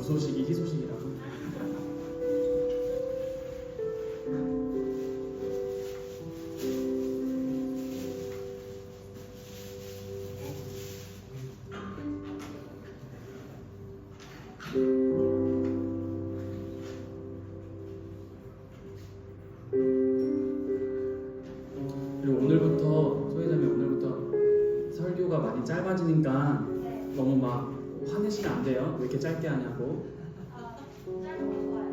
무소식이 희소식이라고. 그리고 오늘부터 소회자매 오늘부터 설교가 많이 짧아지니까 너무 막 화내시면 안 돼요. 왜 이렇게 짧게 하냐고. 짧은 거 좋아요.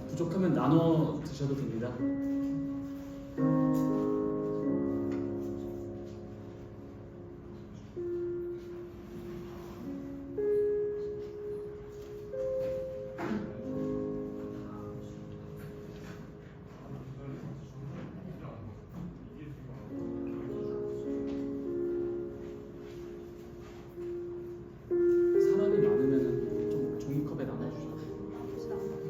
부족하면 나눠 드셔도 됩니다. 사람이 많으면 좀 종이컵에 나눠주셔도 돼요.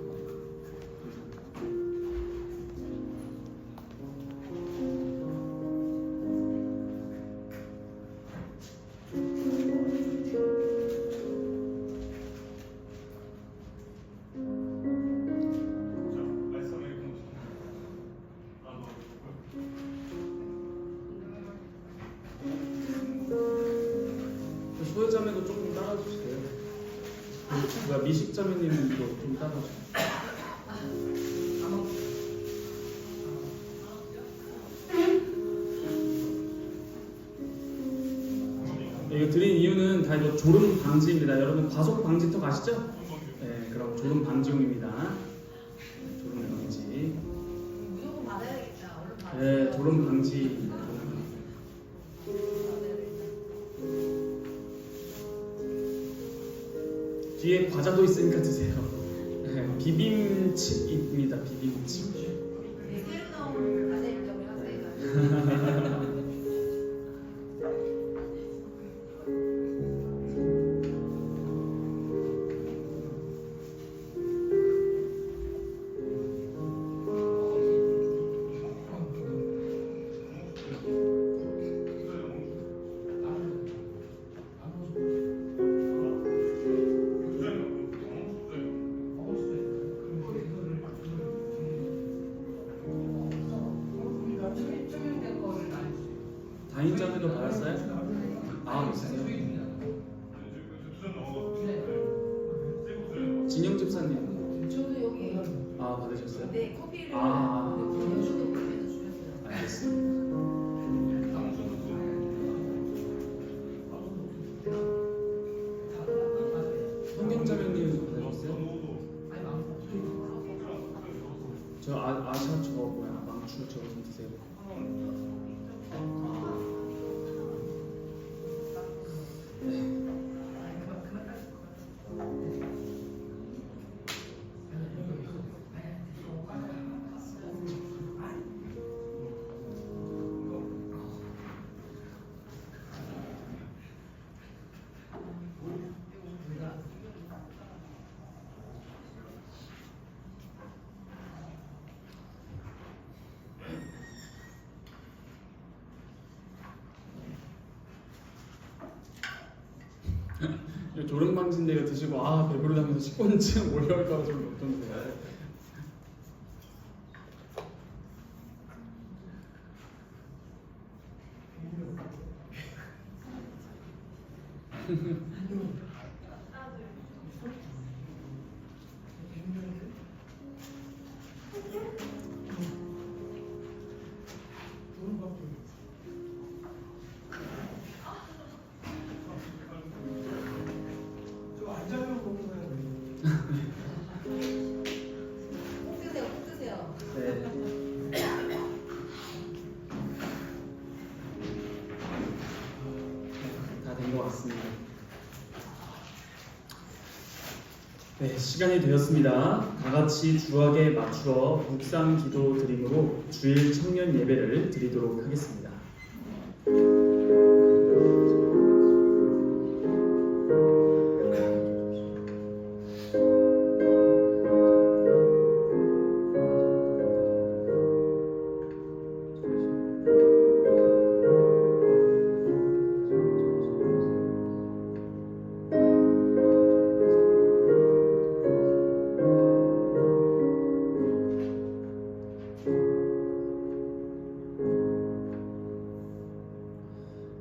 소유자매도 조금 따라주세요. 뭐야, 미식자매님도 좀 따라주세요. 이거 드린 이유는 다 이거 졸음 방지입니다. 여러분 과속 방지턱 아시죠? 네, 그럼 졸음 방지용입니다. 졸음 방지. 무조건 받아야겠다. 얼른 받아. 네, 졸음 방지. 뒤에 과자도 있으니까 드세요. 네, 비빔칩입니다. 비빔칩. 새로 나온 과자를 좀 하세요. 다인자매도 받았어요? 아, 있으세요? 진영 집사님. 저도 여기 아, 받으셨어요? 네 커피를 아. 저도 커피도 주셨어요. 알겠습니다. 성경자매님 받으셨어요? 저 아샤 저거 뭐야, 망추 저거 좀 드세요. 졸음 방지인데 이거 드시고 아 배부르다면서 식곤증 올라올까봐 좀 걱정돼요. 꼭 드세요, 꼭 드세요. 네. 다 된 것 같습니다. 네, 시간이 되었습니다. 다 같이 주악에 맞추어 묵상 기도 드림으로 주일 청년 예배를 드리도록 하겠습니다.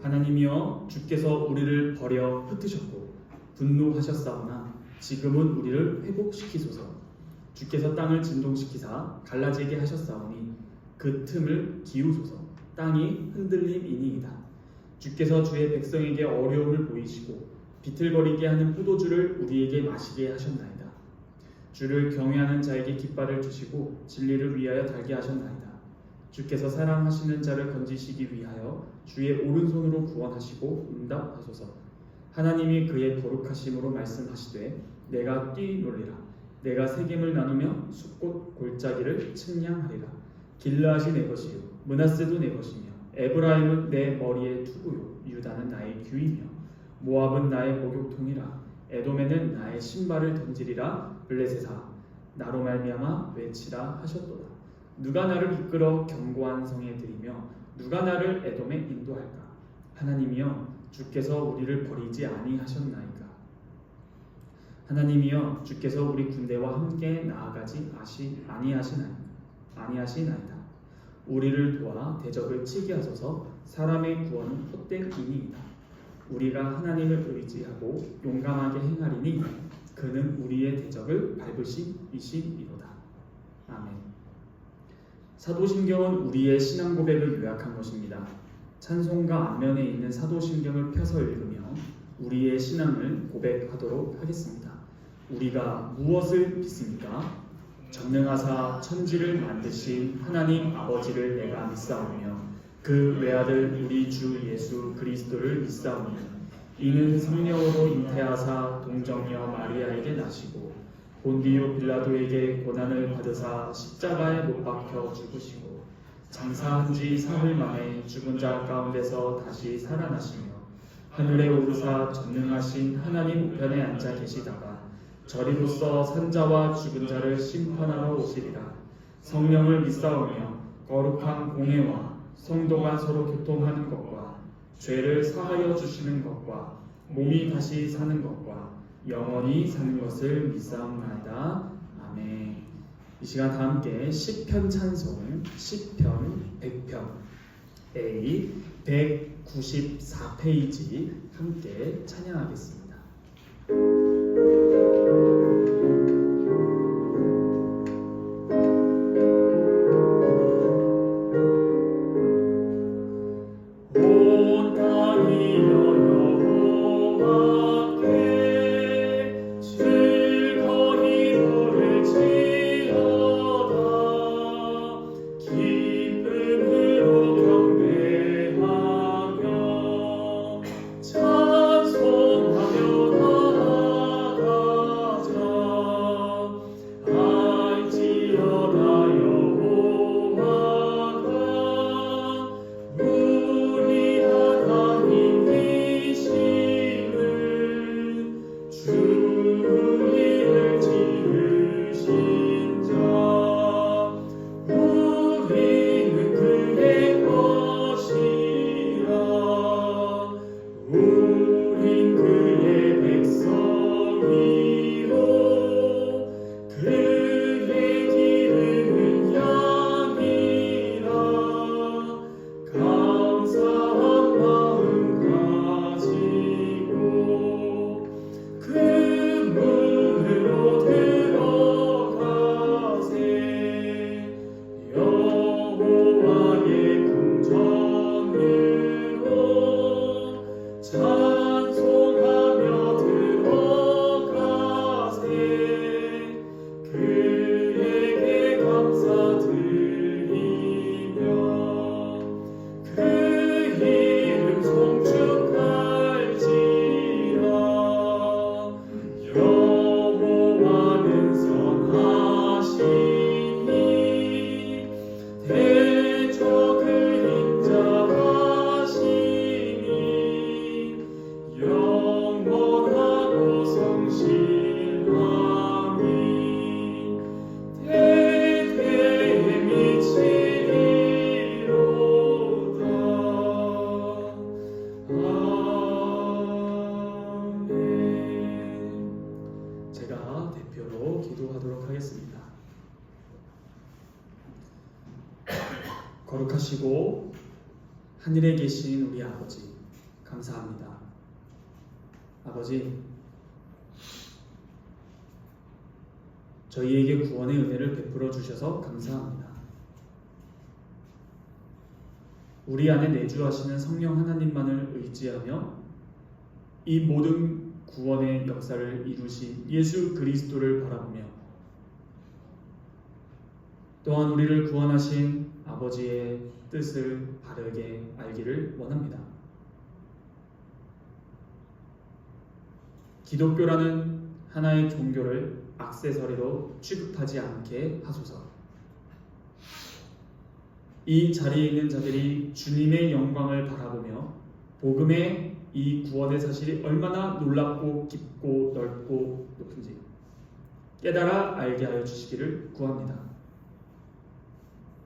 하나님이여, 주께서 우리를 버려 흩으셨고 분노하셨사오나 지금은 우리를 회복시키소서. 주께서 땅을 진동시키사 갈라지게 하셨사오니 그 틈을 기우소서. 땅이 흔들림이니이다. 주께서 주의 백성에게 어려움을 보이시고 비틀거리게 하는 포도주를 우리에게 마시게 하셨나이다. 주를 경외하는 자에게 깃발을 주시고 진리를 위하여 달게 하셨나이다. 주께서 사랑하시는 자를 건지시기 위하여 주의 오른손으로 구원하시고 응답하소서. 하나님이 그의 거룩하심으로 말씀하시되 내가 뛰놀리라. 내가 세겜을 나누며 숫꽃 골짜기를 측량하리라. 길르앗이 내 것이요 므낫세도 내 것이며 에브라임은 내 머리의 투구요 유다는 나의 규이며 모압은 나의 목욕통이라. 에돔에는 나의 신발을 던지리라. 블레셋아 나로 말미암아 외치라 하셨도다. 누가 나를 이끌어 견고한 성에 들이며 누가 나를 에돔에 인도할까? 하나님이여, 주께서 우리를 버리지 아니하셨나이까? 하나님이여, 주께서 우리 군대와 함께 나아가지 아니하시나이다. 우리를 도와 대적을 치게 하소서. 사람의 구원은 헛되이니이다. 우리가 하나님을 의지하고 용감하게 행하리니 그는 우리의 대적을 밟으시이시리로다. 아멘. 사도신경은 우리의 신앙 고백을 요약한 것입니다. 찬송가 앞면에 있는 사도신경을 펴서 읽으며 우리의 신앙을 고백하도록 하겠습니다. 우리가 무엇을 믿습니까? 전능하사 천지를 만드신 하나님 아버지를 내가 믿사오며 그 외아들 우리 주 예수 그리스도를 믿사오며 이는 성령으로 잉태하사 동정녀 마리아에게 나시고 본디오 빌라도에게 고난을 받으사 십자가에 못 박혀 죽으시고 장사한 지 사흘 만에 죽은 자 가운데서 다시 살아나시며 하늘에 오르사 전능하신 하나님 우편에 앉아 계시다가 저리로서 산자와 죽은 자를 심판하러 오시리라. 성령을 믿사오며 거룩한 공회와 성도가 서로 교통하는 것과 죄를 사하여 주시는 것과 몸이 다시 사는 것과 영원히 사는 것을 믿사옵나이다. 아멘. 이 시간 다 함께 시편 찬송 시편 100편 A 194페이지 함께 찬양하겠습니다. 찬송하며 나아가자. 거룩하시고 하늘에 계신 우리 아버지, 감사합니다. 아버지, 저희에게 구원의 은혜를 베풀어 주셔서 감사합니다. 우리 안에 내주하시는 성령 하나님만을 의지하며 이 모든 구원의 역사를 이루신 예수 그리스도를 바라보며 또한 우리를 구원하신 아버지의 뜻을 바르게 알기를 원합니다. 기독교라는 하나의 종교를 액세서리로 취급하지 않게 하소서. 이 자리에 있는 자들이 주님의 영광을 바라보며 복음의 이 구원의 사실이 얼마나 놀랍고 깊고 넓고 높은지 깨달아 알게 하여 주시기를 구합니다.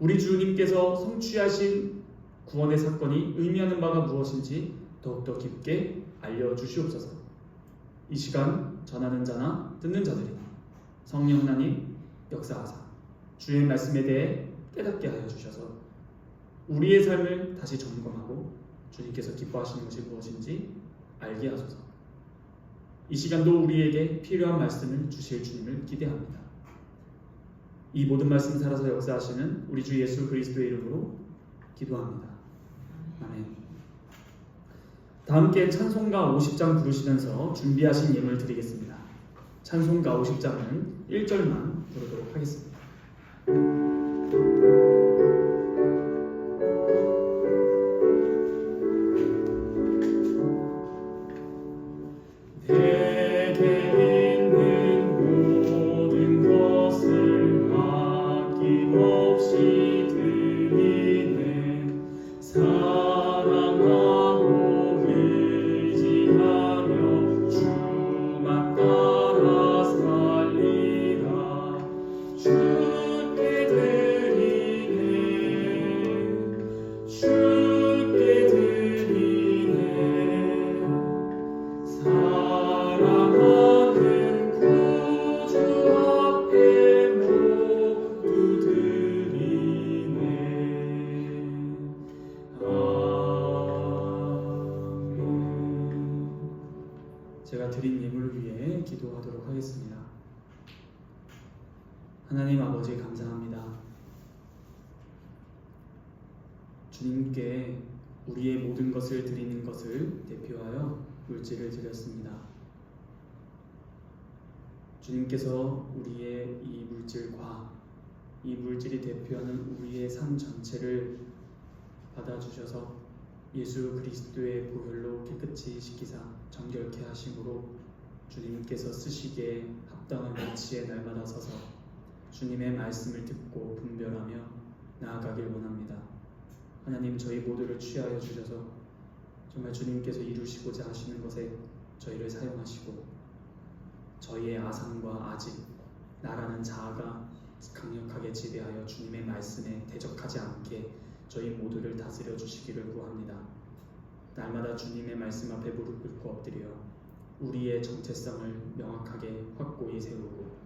우리 주님께서 성취하신 구원의 사건이 의미하는 바가 무엇인지 더욱더 깊게 알려주시옵소서. 이 시간 전하는 자나 듣는 자들이 성령 하나님 역사하사 주의 말씀에 대해 깨닫게 하여 주셔서 우리의 삶을 다시 점검하고 주님께서 기뻐하시는 것이 무엇인지 알게 하소서. 이 시간도 우리에게 필요한 말씀을 주실 주님을 기대합니다. 이 모든 말씀 살아서 역사하시는 우리 주 예수 그리스도의 이름으로 기도합니다. 아멘. 다 함께 찬송가 50장 부르시면서 준비하신 예물 드리겠습니다. 찬송가 50장은 1절만 부르도록 하겠습니다. 제가 드린 예물을 위해 기도하도록 하겠습니다. 하나님 아버지 감사합니다. 주님께 우리의 모든 것을 드리는 것을 대표하여 물질을 드렸습니다. 주님께서 우리의 이 물질과 이 물질이 대표하는 우리의 삶 전체를 받아주셔서 예수 그리스도의 보혈로 깨끗이 씻기사 정결케 하심으로 주님께서 쓰시기에 합당한 위치에 날마다 서서 주님의 말씀을 듣고 분별하며 나아가길 원합니다. 하나님, 저희 모두를 취하여 주셔서 정말 주님께서 이루시고자 하시는 것에 저희를 사용하시고 저희의 아상과 아직 나라는 자아가 강력하게 지배하여 주님의 말씀에 대적하지 않게 저희 모두를 다스려 주시기를 구합니다. 날마다 주님의 말씀 앞에 무릎 꿇고 엎드려 우리의 정체성을 명확하게 확고히 세우고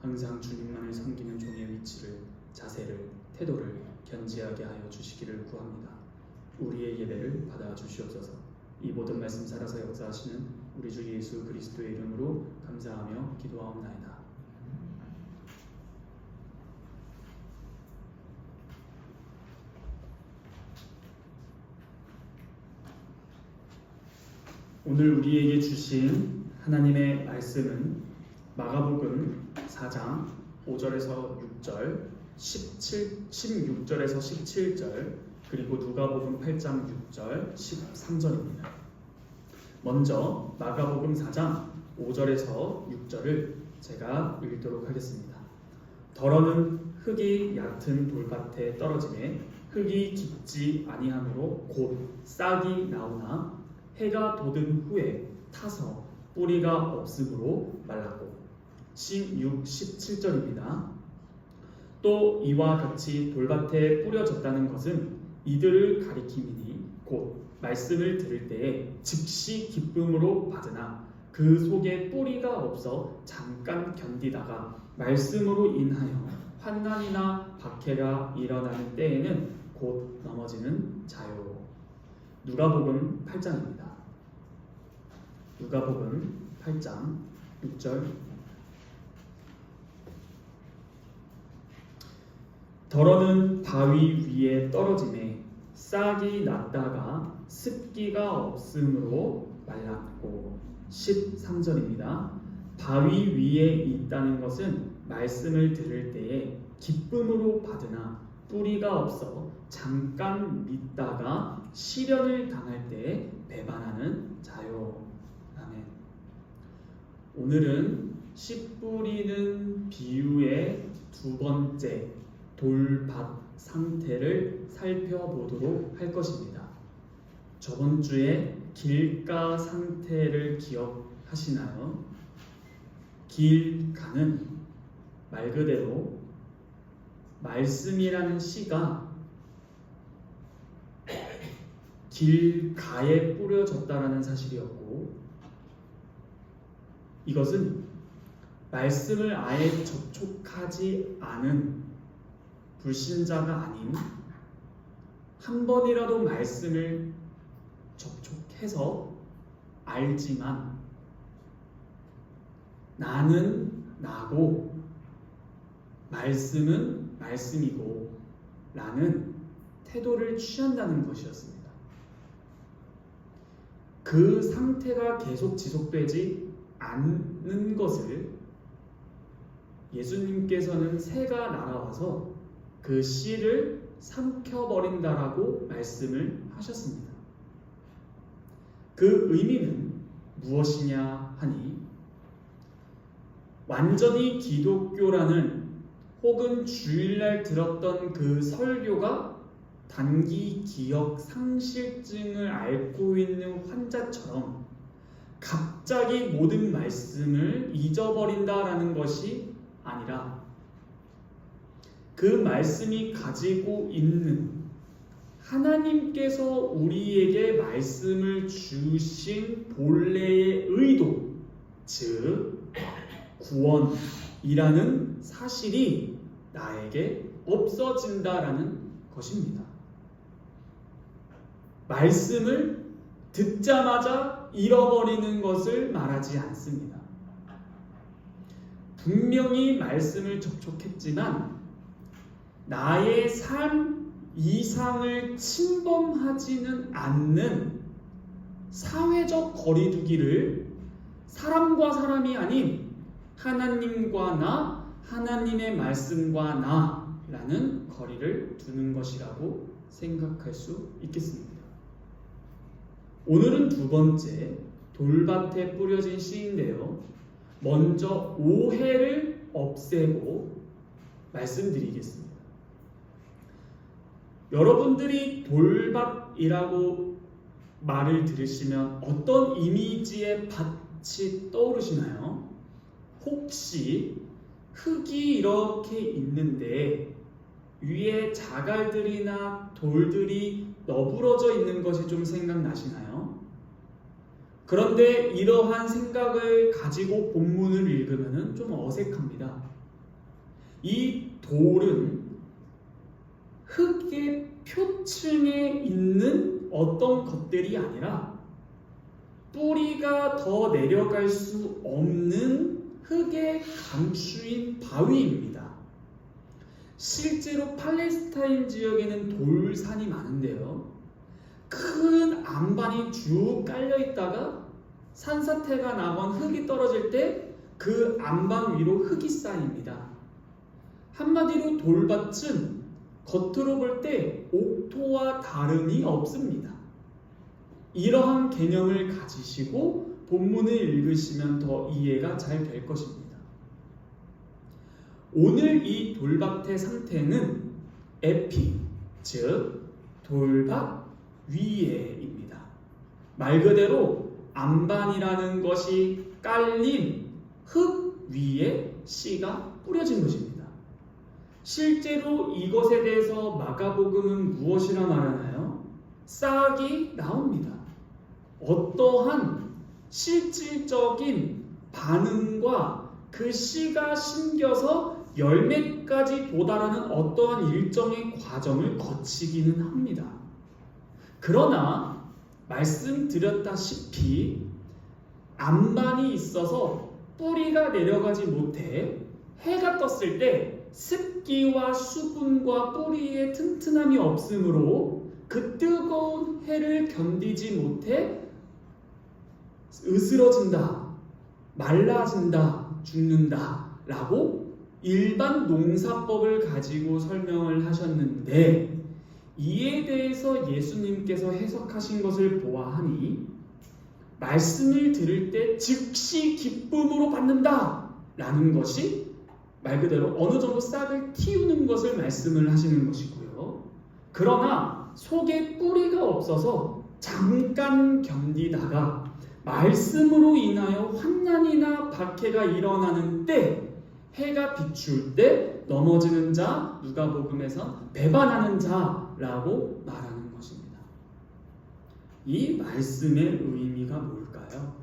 항상 주님만을 섬기는 종의 위치를, 자세를, 태도를 견지하게 하여 주시기를 구합니다. 우리의 예배를 받아 주시옵소서. 이 모든 말씀 살아서 역사하시는 우리 주 예수 그리스도의 이름으로 감사하며 기도하옵나이다. 오늘 우리에게 주신 하나님의 말씀은 마가복음 4장 5절에서 6절, 16절에서 17절, 그리고 누가복음 8장 6절, 13절입니다. 먼저 마가복음 4장 5절에서 6절을 제가 읽도록 하겠습니다. 더러는 흙이 얕은 돌밭에 떨어지매 흙이 깊지 아니하므로 곧 싹이 나오나 해가 돋은 후에 타서 뿌리가 없으므로 말랐고 16, 17절입니다. 또 이와 같이 돌밭에 뿌려졌다는 것은 이들을 가리킴이니 곧 말씀을 들을 때에 즉시 기쁨으로 받으나 그 속에 뿌리가 없어 잠깐 견디다가 말씀으로 인하여 환난이나 박해가 일어나는 때에는 곧 넘어지는 자요. 누가복음 8장입니다. 누가복음 8장 6절. 더러는 바위 위에 떨어지매 싹이 났다가 습기가 없으므로 말랐고. 13절입니다. 바위 위에 있다는 것은 말씀을 들을 때에 기쁨으로 받으나 뿌리가 없어 잠깐 믿다가 시련을 당할 때에 배반하는 자요. 아멘. 오늘은 씨 뿌리는 비유의 두 번째 돌밭 상태를 살펴보도록 할 것입니다. 저번 주에 길가 상태를 기억하시나요? 길가는 말 그대로 말씀이라는 씨가 길가에 뿌려졌다라는 사실이었고, 이것은 말씀을 아예 접촉하지 않은 불신자가 아닌 한 번이라도 말씀을 접촉해서 알지만 나는 나고 말씀은 말씀이고 라는 태도를 취한다는 것이었습니다. 그 상태가 계속 지속되지 않는 것을 예수님께서는 새가 날아와서 그 씨를 삼켜버린다라고 말씀을 하셨습니다. 그 의미는 무엇이냐 하니, 완전히 기독교라는 혹은 주일날 들었던 그 설교가 단기 기억 상실증을 앓고 있는 환자처럼 갑자기 모든 말씀을 잊어버린다라는 것이 아니라, 그 말씀이 가지고 있는 하나님께서 우리에게 말씀을 주신 본래의 의도, 즉 구원이라는 사실이 나에게 없어진다라는 것입니다. 말씀을 듣자마자 잃어버리는 것을 말하지 않습니다. 분명히 말씀을 접촉했지만 나의 삶 이상을 침범하지는 않는 사회적 거리두기를 사람과 사람이 아닌 하나님과 나, 하나님의 말씀과 나라는 거리를 두는 것이라고 생각할 수 있겠습니다. 오늘은 두 번째 돌밭에 뿌려진 씨인데요. 먼저 오해를 없애고 말씀드리겠습니다. 여러분들이 돌밭이라고 말을 들으시면 어떤 이미지의 밭이 떠오르시나요? 혹시 흙이 이렇게 있는데 위에 자갈들이나 돌들이 너부러져 있는 것이 좀 생각나시나요? 그런데 이러한 생각을 가지고 본문을 읽으면 좀 어색합니다. 이 돌은 흙의 표층에 있는 어떤 것들이 아니라 뿌리가 더 내려갈 수 없는 흙의 감추인 바위입니다. 실제로 팔레스타인 지역에는 돌산이 많은데요, 큰 안반이 쭉 깔려 있다가 산사태가 나건 흙이 떨어질 때 그 안반 위로 흙이 쌓입니다. 한마디로 돌밭은 겉으로 볼 때 옥토와 다름이 없습니다. 이러한 개념을 가지시고 본문을 읽으시면 더 이해가 잘 될 것입니다. 오늘 이 돌밭의 상태는 에피, 즉 돌밭 위에입니다. 말 그대로 안반이라는 것이 깔린 흙 위에 씨가 뿌려진 것입니다. 실제로 이것에 대해서 마가복음은 무엇이라 말하나요? 싹이 나옵니다. 어떠한 실질적인 반응과 그 씨가 심겨서 열매까지 도달하는 어떠한 일정의 과정을 거치기는 합니다. 그러나 말씀드렸다시피 암반이 있어서 뿌리가 내려가지 못해 해가 떴을 때 습기와 수분과 뿌리의 튼튼함이 없으므로 그 뜨거운 해를 견디지 못해 으스러진다, 말라진다, 죽는다 라고 일반 농사법을 가지고 설명을 하셨는데, 이에 대해서 예수님께서 해석하신 것을 보아하니 말씀을 들을 때 즉시 기쁨으로 받는다 라는 것이 말 그대로 어느 정도 싹을 틔우는 것을 말씀을 하시는 것이고요. 그러나 속에 뿌리가 없어서 잠깐 견디다가 말씀으로 인하여 환난이나 박해가 일어나는 때, 해가 비출 때 넘어지는 자, 누가복음에서 배반하는 자라고 말하는 것입니다. 이 말씀의 의미가 뭘까요?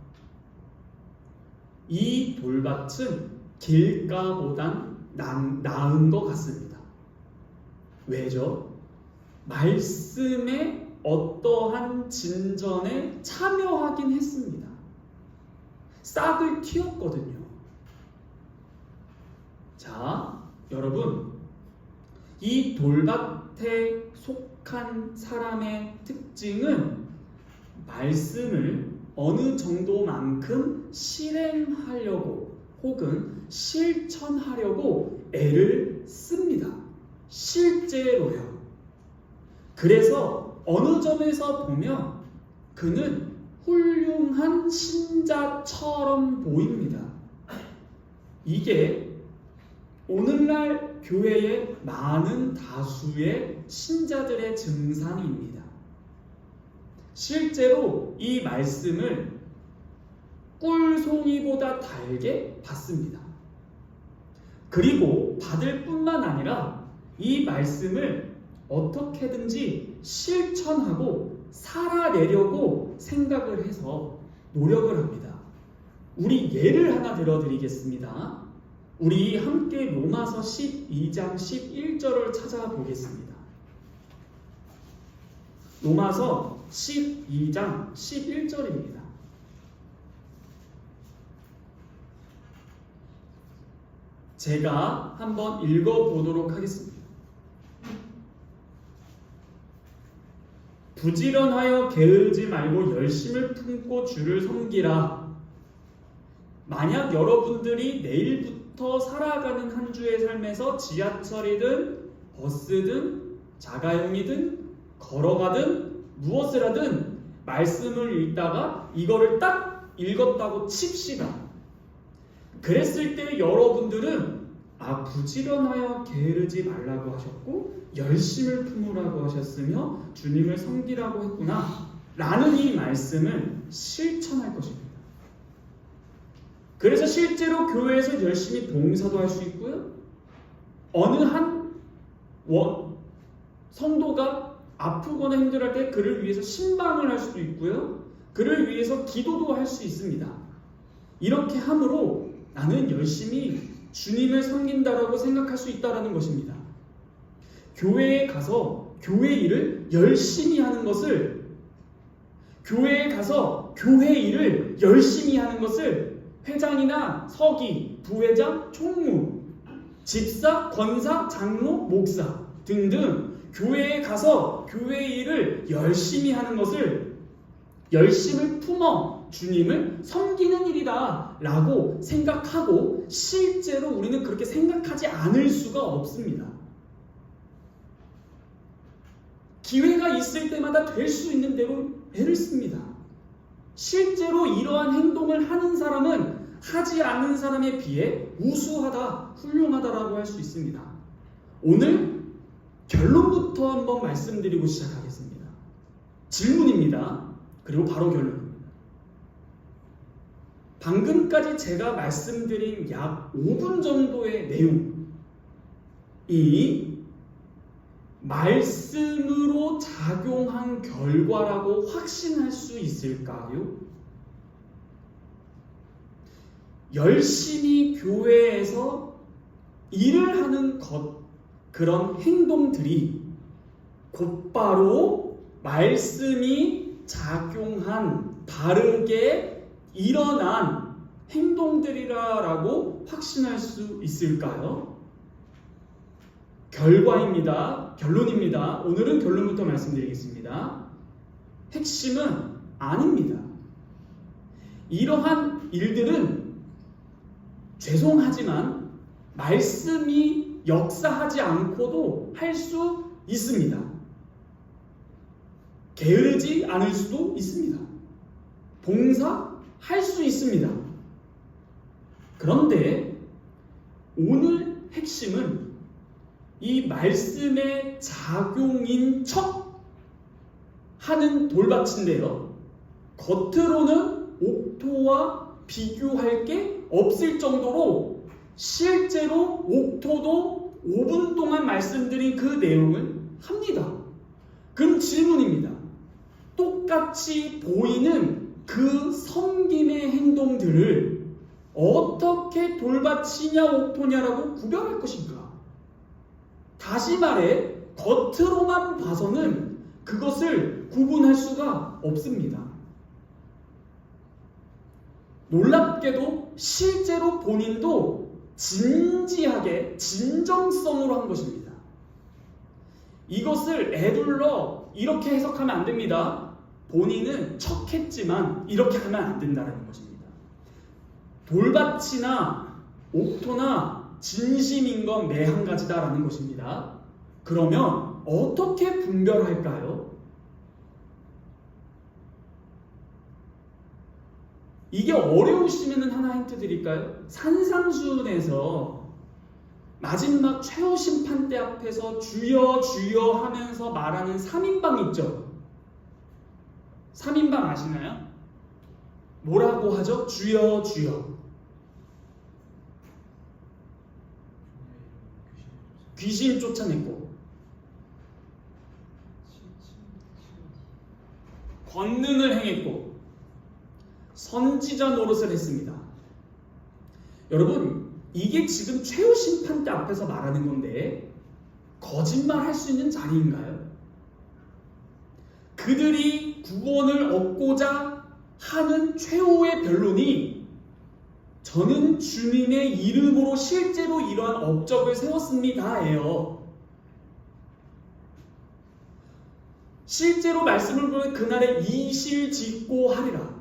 이 돌밭은 길가보단 나은 것 같습니다. 왜죠? 말씀에 어떠한 진전에 참여하긴 했습니다. 싹을 틔웠거든요. 자, 여러분, 이 돌밭에 속한 사람의 특징은 말씀을 어느 정도만큼 실행하려고 혹은 실천하려고 애를 씁니다. 실제로요. 그래서 어느 점에서 보면 그는 훌륭한 신자처럼 보입니다. 이게 오늘날 교회의 많은 다수의 신자들의 증상입니다. 실제로 이 말씀을 꿀송이보다 달게 받습니다. 그리고 받을 뿐만 아니라 이 말씀을 어떻게든지 실천하고 살아내려고 생각을 해서 노력을 합니다. 우리 예를 하나 들어드리겠습니다. 우리 함께 로마서 12장 11절을 찾아보겠습니다. 로마서 12장 11절입니다. 제가 한번 읽어보도록 하겠습니다. 부지런하여 게으르지 말고 열심을 품고 주를 섬기라. 만약 여러분들이 내일부터 살아가는 한 주의 삶에서 지하철이든 버스든 자가용이든 걸어가든 무엇을 하든 말씀을 읽다가 이거를 딱 읽었다고 칩시다. 그랬을 때 여러분들은 부지런하여 게으르지 말라고 하셨고 열심을 품으라고 하셨으며 주님을 섬기라고 했구나 라는 이 말씀을 실천할 것입니다. 그래서 실제로 교회에서 열심히 봉사도 할 수 있고요. 어느 한 성도가 아프거나 힘들할 때 그를 위해서 신방을 할 수도 있고요. 그를 위해서 기도도 할 수 있습니다. 이렇게 함으로 나는 열심히 주님을 섬긴다라고 생각할 수 있다는 것입니다. 교회에 가서 교회 일을 열심히 하는 것을, 교회에 가서 교회 일을 열심히 하는 것을 회장이나 서기, 부회장, 총무, 집사, 권사, 장로, 목사 등등 교회에 가서 교회 일을 열심히 하는 것을 열심을 품어 주님을 섬기는 일이다 라고 생각하고 실제로 우리는 그렇게 생각하지 않을 수가 없습니다. 기회가 있을 때마다 될 수 있는 대로 애를 씁니다. 실제로 이러한 행동을 하는 사람은 하지 않는 사람에 비해 우수하다, 훌륭하다라고 할 수 있습니다. 오늘 결론부터 한번 말씀드리고 시작하겠습니다. 질문입니다. 그리고 바로 결론입니다. 방금까지 제가 말씀드린 약 5분 정도의 내용이 말씀으로 작용한 결과라고 확신할 수 있을까요? 열심히 교회에서 일을 하는 그런 행동들이 곧바로 말씀이 작용한 바르게 일어난 행동들이라고 확신할 수 있을까요? 결론입니다. 오늘은 결론부터 말씀드리겠습니다. 핵심은 아닙니다. 이러한 일들은 죄송하지만 말씀이 역사하지 않고도 할 수 있습니다. 게으르지 않을 수도 있습니다. 봉사할 수 있습니다. 그런데 오늘 핵심은 이 말씀의 작용인 척 하는 돌밭인데요. 겉으로는 옥토와 비교할 게 없을 정도로 실제로 옥토도 5분 동안 말씀드린 그 내용을 합니다. 그럼 질문입니다. 똑같이 보이는 그 섬김의 행동들을 어떻게 돌밭이냐 옥토냐라고 구별할 것인가? 다시 말해 겉으로만 봐서는 그것을 구분할 수가 없습니다. 놀랍게도 실제로 본인도 진지하게 진정성으로 한 것입니다. 이것을 에둘러 이렇게 해석하면 안 됩니다. 본인은 척했지만 이렇게 하면 안 된다는 것입니다. 돌밭이나 옥토나 진심인 건 매 한 가지다라는 것입니다. 그러면 어떻게 분별할까요? 이게 어려우시면 하나 힌트 드릴까요? 산상수훈에서 마지막 최후 심판대 앞에서 주여 주여 하면서 말하는 3인방 있죠? 3인방 아시나요? 뭐라고 하죠? 주여 주여. 귀신 쫓아냈고 권능을 행했고 선지자 노릇을 했습니다. 여러분, 이게 지금 최후 심판대 앞에서 말하는 건데 거짓말 할 수 있는 자리인가요? 그들이 구원을 얻고자 하는 최후의 변론이 저는 주님의 이름으로 실제로 이러한 업적을 세웠습니다예요. 실제로 말씀을 보면 그날에 이실직고 하리라.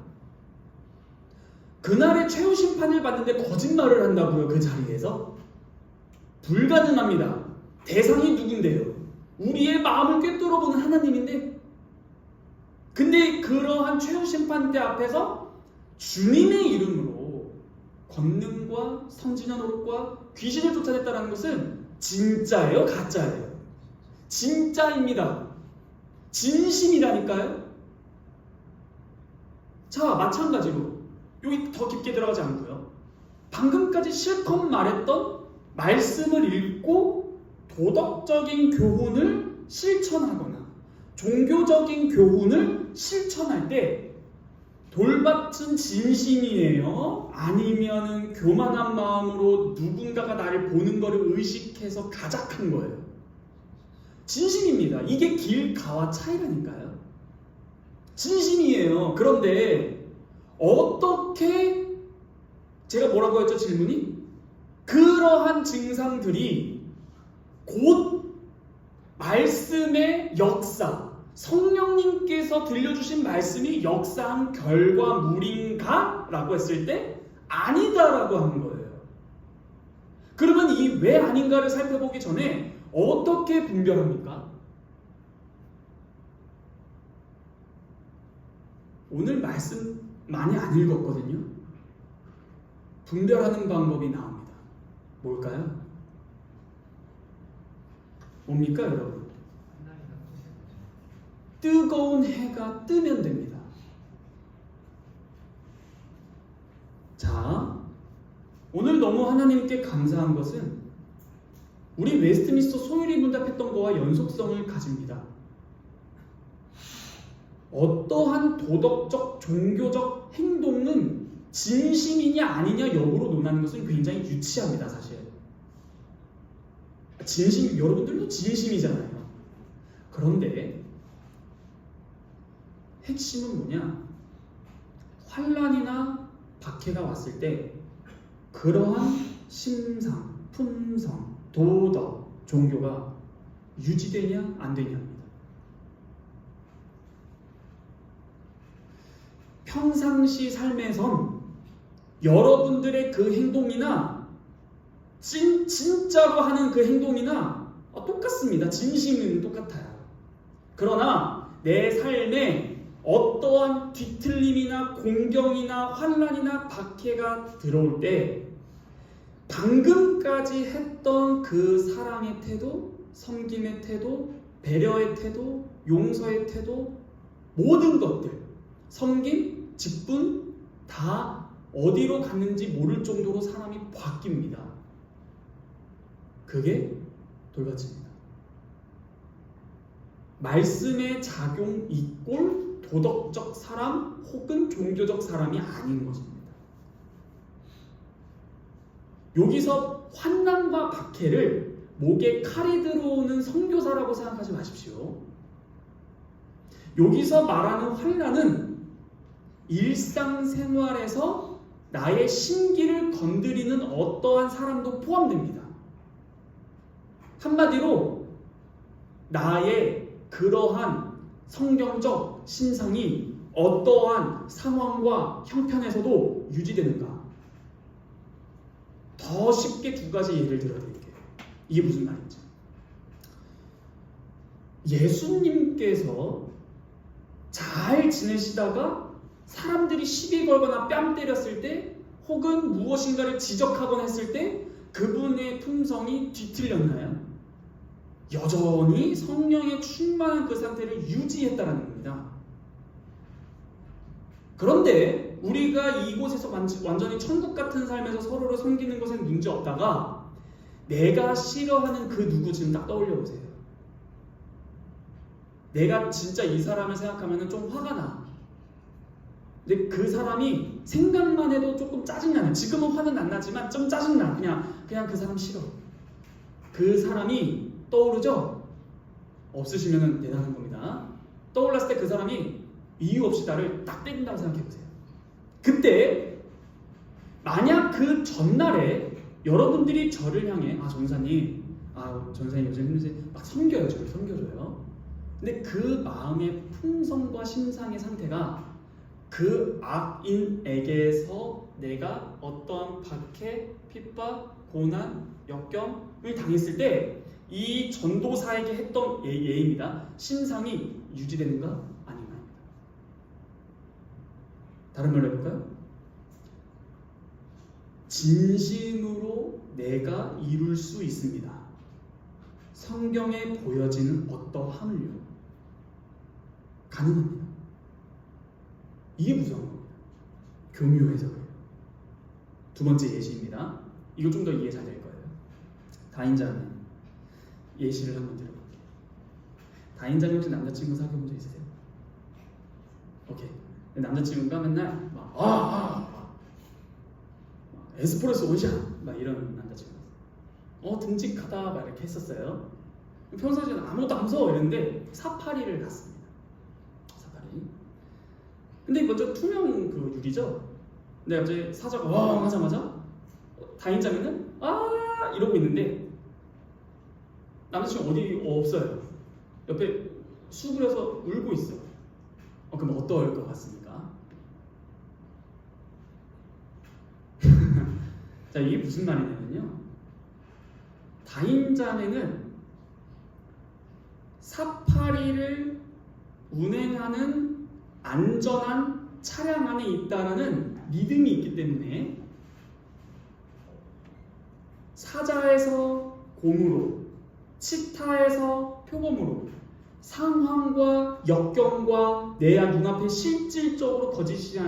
그날의 최후 심판을 받는데 거짓말을 한다고요, 그 자리에서? 불가능합니다. 대상이 누군데요? 우리의 마음을 꿰뚫어보는 하나님인데, 근데 그러한 최후 심판대 앞에서 주님의 이름으로 권능과 선지자 노릇과 귀신을 쫓아냈다는 것은 진짜예요, 가짜예요? 진짜입니다. 진심이라니까요. 자, 마찬가지로 여기 더 깊게 들어가지 않고요. 방금까지 실컷 말했던 말씀을 읽고 도덕적인 교훈을 실천하거나 종교적인 교훈을 실천할 때 돌밭은 진심이에요? 아니면은 교만한 마음으로 누군가가 나를 보는 것을 의식해서 가작한 거예요? 진심입니다. 이게 길가와 차이라니까요. 진심이에요. 그런데 어떻게, 제가 뭐라고 했죠, 질문이? 그러한 증상들이 곧 말씀의 역사, 성령님께서 들려주신 말씀이 역사한 결과물인가? 라고 했을 때 아니다라고 하는 거예요. 그러면 이 왜 아닌가를 살펴보기 전에 어떻게 분별합니까? 오늘 말씀 많이 안 읽었거든요. 분별하는 방법이 나옵니다. 뭘까요? 뭡니까, 여러분? 뜨거운 해가 뜨면 됩니다. 자, 오늘 너무 하나님께 감사한 것은 우리 웨스트민스터 소율이 문답했던 거와 연속성을 가집니다. 어떠한 도덕적, 종교적 행동은 진심이냐 아니냐 여부로 논하는 것은 굉장히 유치합니다, 사실. 진심, 여러분들도 진심이잖아요. 그런데 핵심은 뭐냐? 환난이나 박해가 왔을 때 그러한 심상, 품성, 도덕, 종교가 유지되냐 안 되냐입니다. 평상시 삶에선 여러분들의 그 행동이나 진짜로 하는 그 행동이나 똑같습니다. 진심은 똑같아요. 그러나 내 삶에 어떠한 뒤틀림이나 공경이나 환난이나 박해가 들어올 때 방금까지 했던 그 사랑의 태도, 섬김의 태도, 배려의 태도, 용서의 태도, 모든 것들, 섬김, 직분 다 어디로 갔는지 모를 정도로 사람이 바뀝니다. 그게 돌같습니다. 말씀의 작용 이꼴 도덕적 사람 혹은 종교적 사람이 아닌 것입니다. 여기서 환난과 박해를 목에 칼이 들어오는 선교사라고 생각하지 마십시오. 여기서 말하는 환난은 일상생활에서 나의 심기를 건드리는 어떠한 사람도 포함됩니다. 한마디로 나의 그러한 성경적 신상이 어떠한 상황과 형편에서도 유지되는가? 더 쉽게 두 가지 예를 들어드릴게요. 이게 무슨 말인지. 예수님께서 잘 지내시다가 사람들이 시비 걸거나 뺨 때렸을 때 혹은 무엇인가를 지적하거나 했을 때 그분의 품성이 뒤틀렸나요? 여전히 성령에 충만한 그 상태를 유지했다는 겁니다. 그런데 우리가 이곳에서 완전히 천국 같은 삶에서 서로를 섬기는 것엔 문제 없다가 내가 싫어하는 그 누구 지금 딱 떠올려 보세요. 내가 진짜 이 사람을 생각하면 좀 화가 나. 근데 그 사람이 생각만 해도 조금 짜증나는, 지금은 화는 안 나지만 좀 짜증나. 그냥 그 사람 싫어. 그 사람이 떠오르죠? 없으시면 대단한 겁니다. 떠올랐을 때 그 사람이 이유 없이 나를 딱 때린다고 생각해보세요. 그때 만약 그 전날에 여러분들이 저를 향해 전사님 요즘 힘드세요? 막 섬겨요. 저를 섬겨줘요. 근데 그 마음의 품성과 심상의 상태가 그 악인에게서 내가 어떠한 박해, 핍박, 고난, 역경을 당했을 때 이 전도사에게 했던 예입니다. 심상이 유지되는가? 아닌가? 다른 말로 해볼까요? 진심으로 내가 이룰 수 있습니다. 성경에 보여지는 어떠함을요. 가능합니다. 이게 무서운 겁니다. 교묘해서 그래요. 두 번째 예시입니다. 이거 좀 더 이해 잘 될 거예요. 다인자는 예시를 한번 들어볼게요. 다인자는 혹시 남자친구 사귀어본 적 있으세요? 오케이. 남자친구가 맨날 에스프레소 원샷 막 이런 남자친구. 듬직하다 막 이렇게 했었어요. 평소에는 아무것도 안 무서워 이랬는데 사파리를 갔습니다. 사파리. 근데 먼저 투명 그 유리죠. 근데 갑자기 사자가 왕 하자마자 다인자면은 이러고 있는데 남자친구 어디 없어요. 옆에 수그려서 울고 있어. 그럼 어떨 것 같습니까? 자, 이게 무슨 말이냐면요. 다인자매는 사파리를 운행하는 안전한 차량 안에 있다라는 믿음이 있기 때문에 사자에서 곰으로, 치타에서 표범으로 상황과 역경과 내 눈앞에 실질적으로 거짓이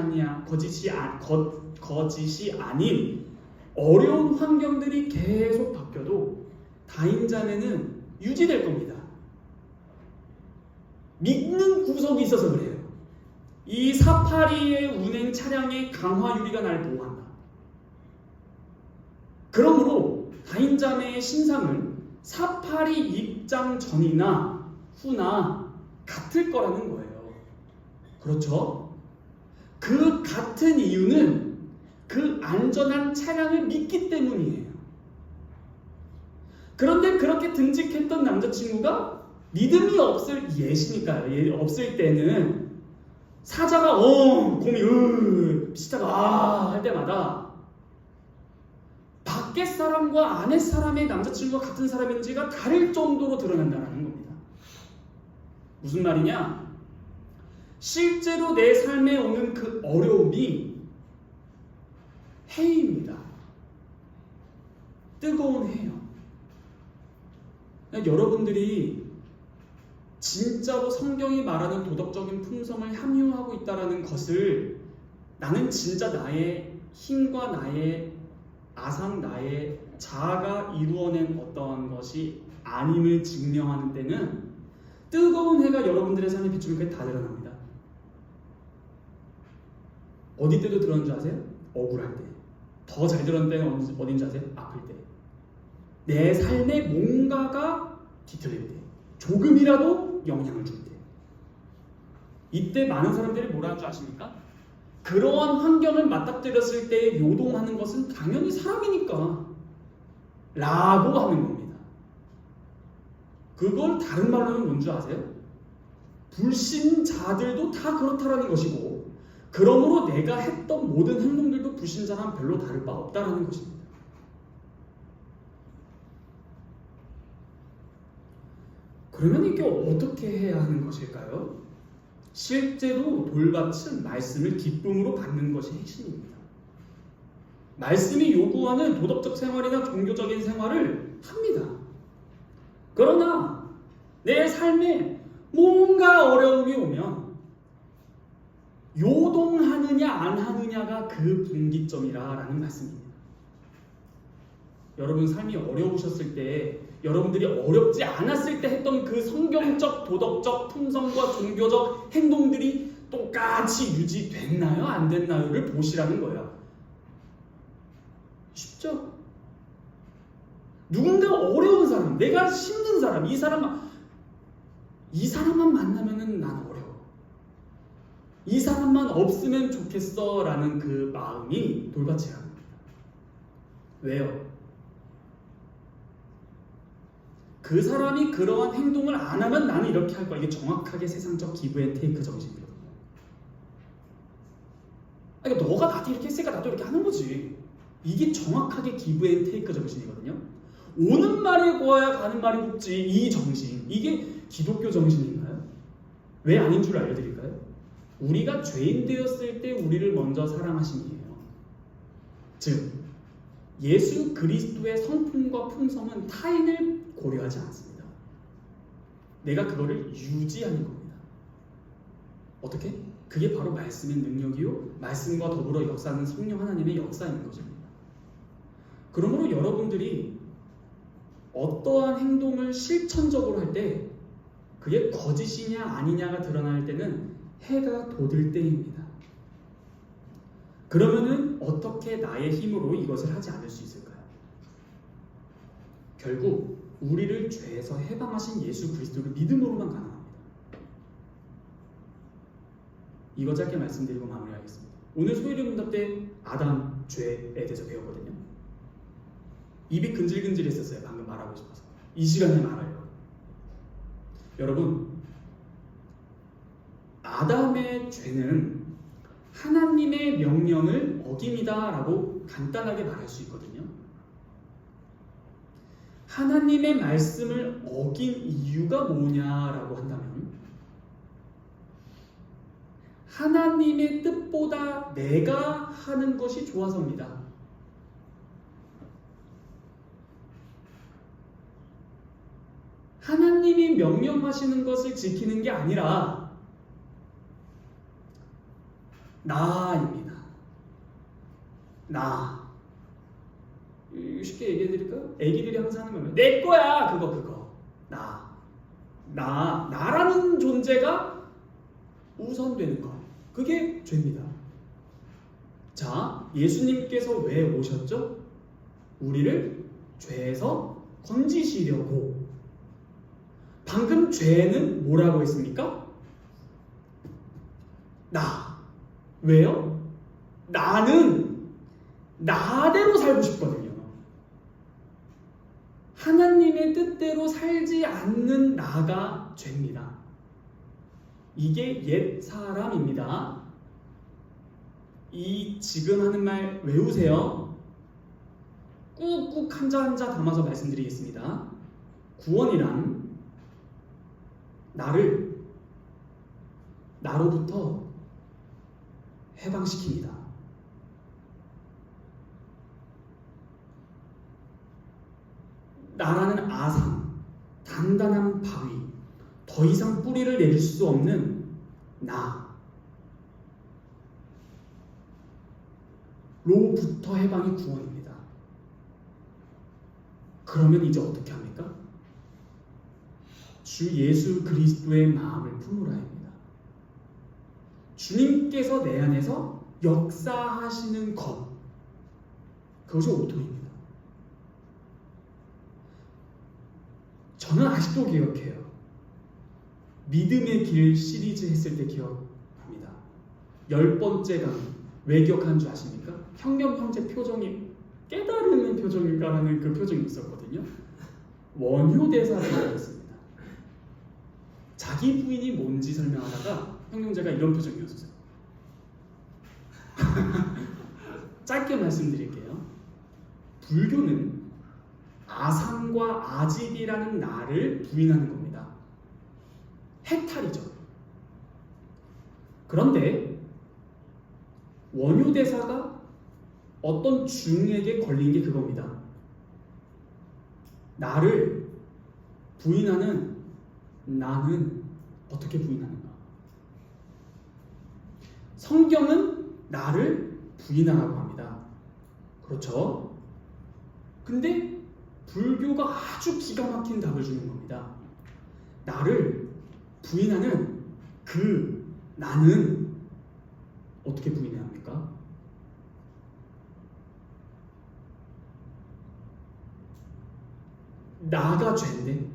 아닌 어려운 환경들이 계속 바뀌어도 다인자매는 유지될 겁니다. 믿는 구석이 있어서 그래요. 이 사파리의 운행 차량의 강화 유리가 날 보호한다. 그러므로 다인자매의 신상은 사파리 입장 전이나 후나 같을 거라는 거예요. 그렇죠? 그 같은 이유는 그 안전한 차량을 믿기 때문이에요. 그런데 그렇게 듬직했던 남자친구가 믿음이 없을 예시니까요. 없을 때는 사자가 곰이 피시다가 할 때마다 밖에 사람과 안에 사람의 남자친구가 같은 사람인지가 다를 정도로 드러난다는 겁니다. 무슨 말이냐? 실제로 내 삶에 오는 그 어려움이 해입니다. 뜨거운 해요. 여러분들이 진짜로 성경이 말하는 도덕적인 품성을 함유하고 있다는 것을 나는 진짜 나의 힘과 나의 아상, 나의 자아가 이루어낸 어떠한 것이 아님을 증명하는 때는 뜨거운 해가 여러분들의 삶에 비추면 그게 다 드러납니다. 어디 때도 드러나는 줄 아세요? 억울할 때. 더 잘 드러나는 때는 어딘지 아세요? 아플 때. 내 삶에 뭔가가 뒤틀릴 때. 조금이라도 영향을 줄 때. 이때 많은 사람들이 뭐라 하는 줄 아십니까? 그러한 환경을 맞닥뜨렸을 때 요동하는 것은 당연히 사람이니까 라고 하는 겁니다. 그걸 다른 말로 하면 뭔지 아세요? 불신자들도 다 그렇다라는 것이고, 그러므로 내가 했던 모든 행동들도 불신자랑 별로 다를 바 없다라는 것입니다. 그러면 이게 어떻게 해야 하는 것일까요? 실제로 돌밭은 말씀을 기쁨으로 받는 것이 핵심입니다. 말씀이 요구하는 도덕적 생활이나 종교적인 생활을 합니다. 그러나 내 삶에 뭔가 어려움이 오면 요동하느냐 안 하느냐가 그 분기점이라는 말씀입니다. 여러분 삶이 어려우셨을 때, 여러분들이 어렵지 않았을 때 했던 그 성경적 도덕적 품성과 종교적 행동들이 똑같이 유지됐나요? 안 됐나요?를 보시라는 거예요. 쉽죠? 누군가 어려운 사람, 내가 힘든 사람, 이 사람만 만나면은 난 어려워. 이 사람만 없으면 좋겠어 라는 그 마음이 돌밭이라는 겁니다. 왜요? 그 사람이 그러한 행동을 안 하면 나는 이렇게 할 거야. 이게 정확하게 세상적 기브 앤 테이크 정신이거든요. 그러니까 너가 나한테 이렇게 했으니까 나도 이렇게 하는 거지. 이게 정확하게 기브 앤 테이크 정신이거든요. 오는 말이 고와야 가는 말이 곱지. 이 정신, 이게 기독교 정신인가요? 왜 아닌 줄 알려드릴까요? 우리가 죄인 되었을 때 우리를 먼저 사랑하심이에요. 즉 예수 그리스도의 성품과 품성은 타인을 고려하지 않습니다. 내가 그거를 유지하는 겁니다. 어떻게? 그게 바로 말씀의 능력이요, 말씀과 더불어 역사하는 성령 하나님의 역사인 것입니다. 그러므로 여러분들이 어떠한 행동을 실천적으로 할 때 그게 거짓이냐 아니냐가 드러날 때는 해가 돋을 때입니다. 그러면은 어떻게 나의 힘으로 이것을 하지 않을 수 있을까요? 결국 우리를 죄에서 해방하신 예수 그리스도를 믿음으로만 가능합니다. 이거 짧게 말씀드리고 마무리하겠습니다. 오늘 소요리 문답 때 아담 죄에 대해서 배웠거든요. 입이 근질근질했었어요. 방금 말하고 싶어서. 이 시간에 말하려고. 여러분, 아담의 죄는 하나님의 명령을 어깁니다 라고 간단하게 말할 수 있거든요. 하나님의 말씀을 어긴 이유가 뭐냐라고 한다면, 하나님의 뜻보다 내가 하는 것이 좋아서입니다. 하나님이 명령하시는 것을 지키는 게 아니라 나입니다. 나. 쉽게 얘기해 드릴까요? 애기들이 항상 하는 거예요. 내 거야 그거. 나라는 존재가 우선되는 거. 그게 죄입니다. 자, 예수님께서 왜 오셨죠? 우리를 죄에서 건지시려고. 방금 죄는 뭐라고 했습니까? 나. 왜요? 나는 나대로 살고 싶거든요. 하나님의 뜻대로 살지 않는 나가 죄입니다. 이게 옛 사람입니다. 이 지금 하는 말 외우세요. 꾹꾹 한자 한자 담아서 말씀드리겠습니다. 구원이란 나를 나로부터 해방시킵니다. 나라는 아상, 단단한 바위, 더 이상 뿌리를 내릴 수 없는 나로부터 해방이 구원입니다. 그러면 이제 어떻게 합니까? 주 예수 그리스도의 마음을 품으라 합니다. 주님께서 내 안에서 역사하시는 것, 그것이 오토입니다. 저는 아직도 기억해요. 믿음의 길 시리즈 했을 때 기억합니다. 10번째 강의. 왜 기억하는 줄 아십니까? 형제 표정이 깨달으면 표정일까라는 그 표정이 있었거든요. 원효대사를 했습니다. 자기 부인이 뭔지 설명하다가 형제가 이런 표정이었어요. 짧게 말씀드릴게요. 불교는 아상과 아집이라는 나를 부인하는 겁니다. 해탈이죠. 그런데 원효대사가 어떤 중에게 걸린 게 그겁니다. 나를 부인하는 나는 어떻게 부인하는가? 성경은 나를 부인하라고 합니다. 그렇죠? 근데 불교가 아주 기가 막힌 답을 주는 겁니다. 나를 부인하는 그 나는 어떻게 부인해야 합니까? 나가 죄인데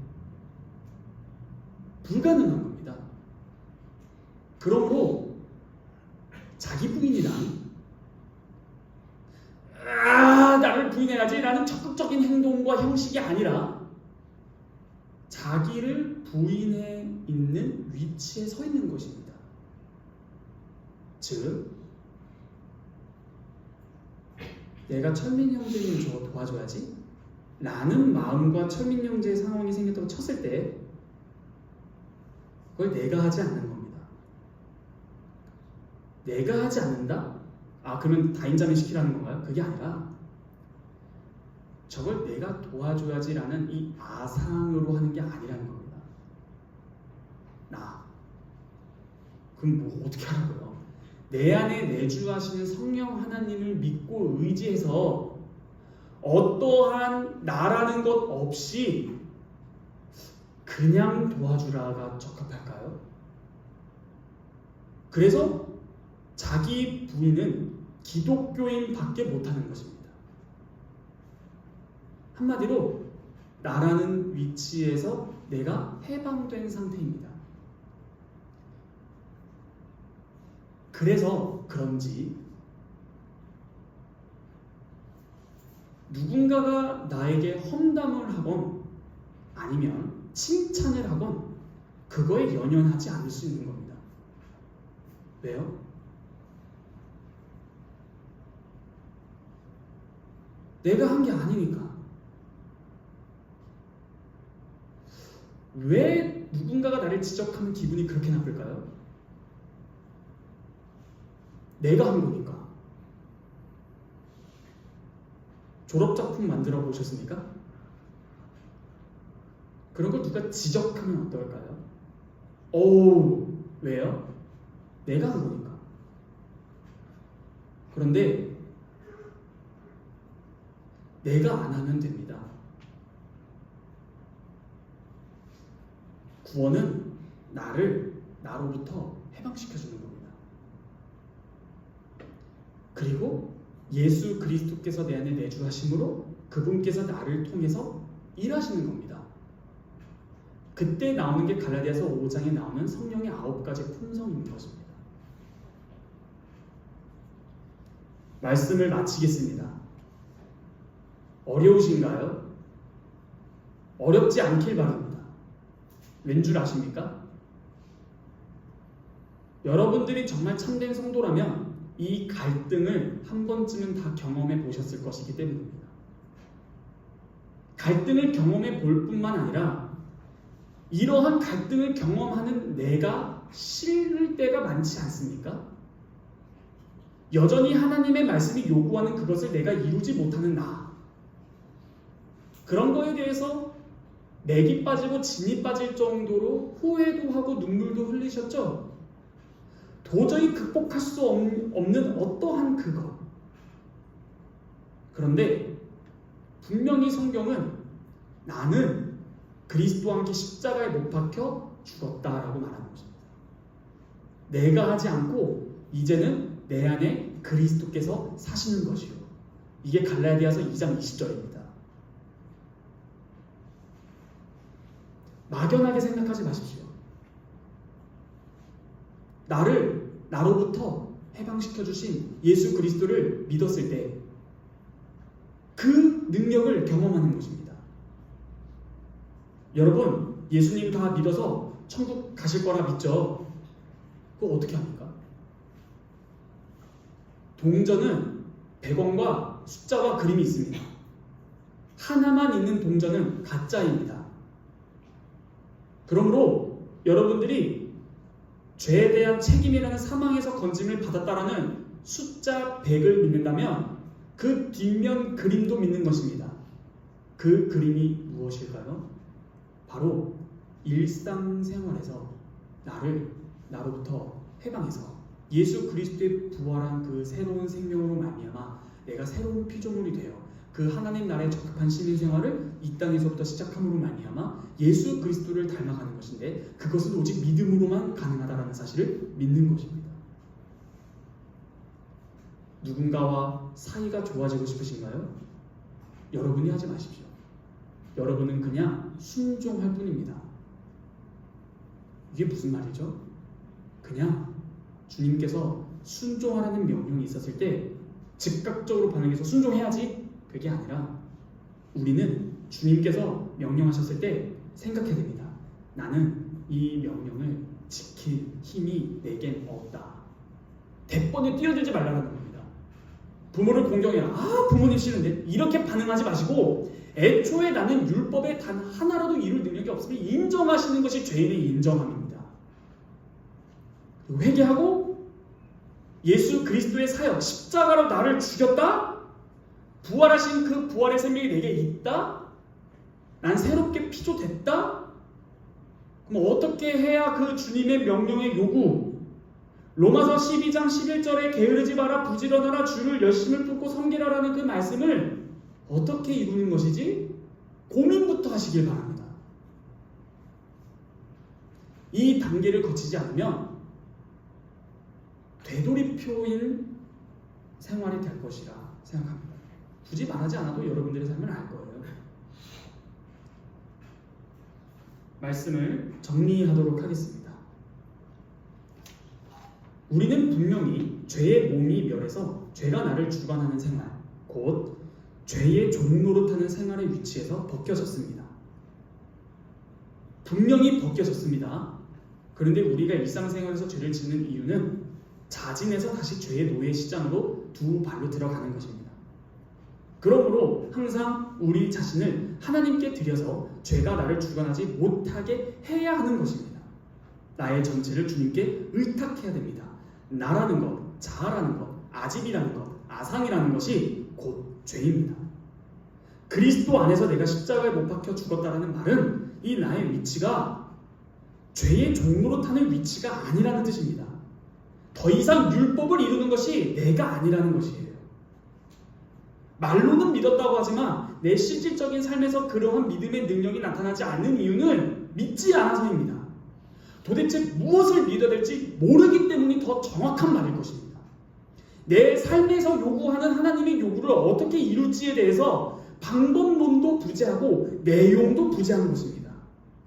불가능한 겁니다. 그러므로 자기 부인이란 나를 부인해야지 라는 적극적인 행동과 형식이 아니라 자기를 부인해 있는 위치에 서 있는 것입니다. 즉 내가 철민 형제님 저 도와줘야지 라는 마음과 철민 형제의 상황이 생겼다고 쳤을 때 그걸 내가 하지 않는 겁니다. 내가 하지 않는다? 그러면 다인자면 시키라는 건가요? 그게 아니라 저걸 내가 도와줘야지라는 이 아상으로 하는 게 아니라는 겁니다. 나. 그럼 뭐 어떻게 하라고요? 내 안에 내주하시는 성령 하나님을 믿고 의지해서 어떠한 나라는 것 없이 그냥 도와주라가 적합할까요? 그래서 자기 부인은 기독교인 밖에 못하는 것입니다. 한마디로 나라는 위치에서 내가 해방된 상태입니다. 그래서 그런지 누군가가 나에게 험담을 하건 아니면 칭찬을 하건 그거에 연연하지 않을 수 있는 겁니다. 왜요? 내가 한 게 아니니까. 왜 누군가가 나를 지적하면 기분이 그렇게 나쁠까요? 내가 한 거니까. 졸업작품 만들어 보셨습니까? 그런 걸 누가 지적하면 어떨까요? 왜요? 내가 한 거니까. 그런데 내가 안 하면 됩니다. 구원은 나를 나로부터 해방시켜주는 겁니다. 그리고 예수 그리스도께서 내 안에 내주하심으로 그분께서 나를 통해서 일하시는 겁니다. 그때 나오는 게 갈라디아서 5장에 나오는 성령의 9가지 품성인 것입니다. 말씀을 마치겠습니다. 어려우신가요? 어렵지 않길 바랍니다. 왠 줄 아십니까? 여러분들이 정말 참된 성도라면 이 갈등을 한 번쯤은 다 경험해 보셨을 것이기 때문입니다. 갈등을 경험해 볼 뿐만 아니라 이러한 갈등을 경험하는 내가 싫을 때가 많지 않습니까? 여전히 하나님의 말씀이 요구하는 그것을 내가 이루지 못하는 나. 그런 거에 대해서 맥이 빠지고 진이 빠질 정도로 후회도 하고 눈물도 흘리셨죠? 도저히 극복할 수 없는 어떠한 그것. 그런데 분명히 성경은 나는 그리스도와 함께 십자가에 못 박혀 죽었다라고 말하는 것입니다. 내가 하지 않고 이제는 내 안에 그리스도께서 사시는 것이요. 이게 갈라디아서 2장 20절입니다. 막연하게 생각하지 마십시오. 나로부터 해방시켜 주신 예수 그리스도를 믿었을 때 그 능력을 경험하는 것입니다. 여러분, 예수님 다 믿어서 천국 가실 거라 믿죠? 그거 어떻게 합니까? 동전은 100원과 숫자와 그림이 있습니다. 하나만 있는 동전은 가짜입니다. 그러므로 여러분들이 죄에 대한 책임이라는 사망에서 건짐을 받았다라는 숫자 100을 믿는다면 그 뒷면 그림도 믿는 것입니다. 그 그림이 무엇일까요? 바로 일상생활에서 나로부터 해방해서 예수 그리스도의 부활한 그 새로운 생명으로 말미암아 내가 새로운 피조물이 되어 그 하나님 나라에 적합한 시민 생활을 이 땅에서부터 시작함으로 말미암아 예수 그리스도를 닮아가는 것인데 그것은 오직 믿음으로만 가능하다라는 사실을 믿는 것입니다. 누군가와 사이가 좋아지고 싶으신가요? 여러분이 하지 마십시오. 여러분은 그냥 순종할 뿐입니다. 이게 무슨 말이죠? 그냥 주님께서 순종하라는 명령이 있었을 때 즉각적으로 반응해서 순종해야지, 그게 아니라 우리는 주님께서 명령하셨을 때 생각해야 됩니다. 나는 이 명령을 지킬 힘이 내겐 없다. 대번에 뛰어들지 말라는 겁니다. 부모를 공경해라. 부모님 싫은데, 이렇게 반응하지 마시고 애초에 나는 율법에 단 하나라도 이룰 능력이 없음을 인정하시는 것이 죄인의 인정함입니다. 그리고 회개하고 예수 그리스도의 사역, 십자가로 나를 죽였다? 부활하신 그 부활의 생명이 내게 있다? 난 새롭게 피조됐다? 그럼 어떻게 해야 그 주님의 명령의 요구, 로마서 12장 11절에 게으르지 마라, 부지런하라, 주를 열심을 품고 섬기라라는 그 말씀을 어떻게 이루는 것이지? 고민부터 하시길 바랍니다. 이 단계를 거치지 않으면 되돌이표인 생활이 될 것이라 생각합니다. 굳이 말하지 않아도 여러분들의 삶을 알 거예요. 말씀을 정리하도록 하겠습니다. 우리는 분명히 죄의 몸이 멸해서 죄가 나를 주관하는 생활, 곧 죄의 종노릇하는 생활의 위치에서 벗겨졌습니다. 분명히 벗겨졌습니다. 그런데 우리가 일상생활에서 죄를 짓는 이유는 자진해서 다시 죄의 노예 시장으로 두 발로 들어가는 것입니다. 그러므로 항상 우리 자신을 하나님께 드려서 죄가 나를 주관하지 못하게 해야 하는 것입니다. 나의 전체를 주님께 의탁해야 됩니다. 나라는 것, 자아라는 것, 아집이라는 것, 아상이라는 것이 곧 죄입니다. 그리스도 안에서 내가 십자가에 못 박혀 죽었다는 말은 이 나의 위치가 죄의 종노릇하는 위치가 아니라는 뜻입니다. 더 이상 율법을 이루는 것이 내가 아니라는 것이에요. 말로는 믿었다고 하지만 내 실질적인 삶에서 그러한 믿음의 능력이 나타나지 않는 이유는 믿지 않아서입니다. 도대체 무엇을 믿어야 될지 모르기 때문이 더 정확한 말일 것입니다. 내 삶에서 요구하는 하나님의 요구를 어떻게 이룰지에 대해서 방법론도 부재하고 내용도 부재한 것입니다.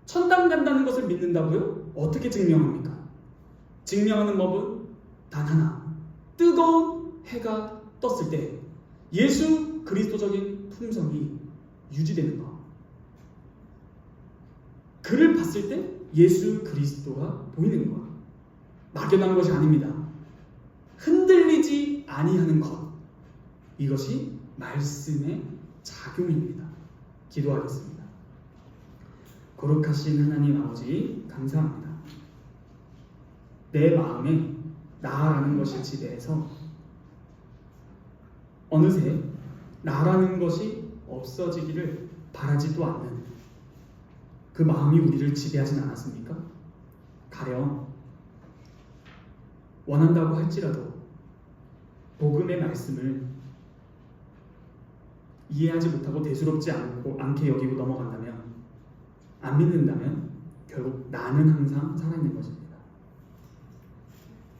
천당 간다는 것을 믿는다고요? 어떻게 증명합니까? 증명하는 법은 단 하나. 뜨거운 해가 떴을 때 예수 그리스도적인 품성이 유지되는 것. 그를 봤을 때 예수 그리스도가 보이는 것. 막연한 것이 아닙니다. 흔들리지 아니하는 것. 이것이 말씀의 작용입니다. 기도하겠습니다. 거룩하신 하나님 아버지 감사합니다. 내 마음에 나라는 것이 지배해서 어느새 나라는 것이 없어지기를 바라지도 않는 그 마음이 우리를 지배하진 않았습니까? 가령 원한다고 할지라도 복음의 말씀을 이해하지 못하고 대수롭지 않게 여기고 넘어간다면, 안 믿는다면 결국 나는 항상 살아있는 것입니다.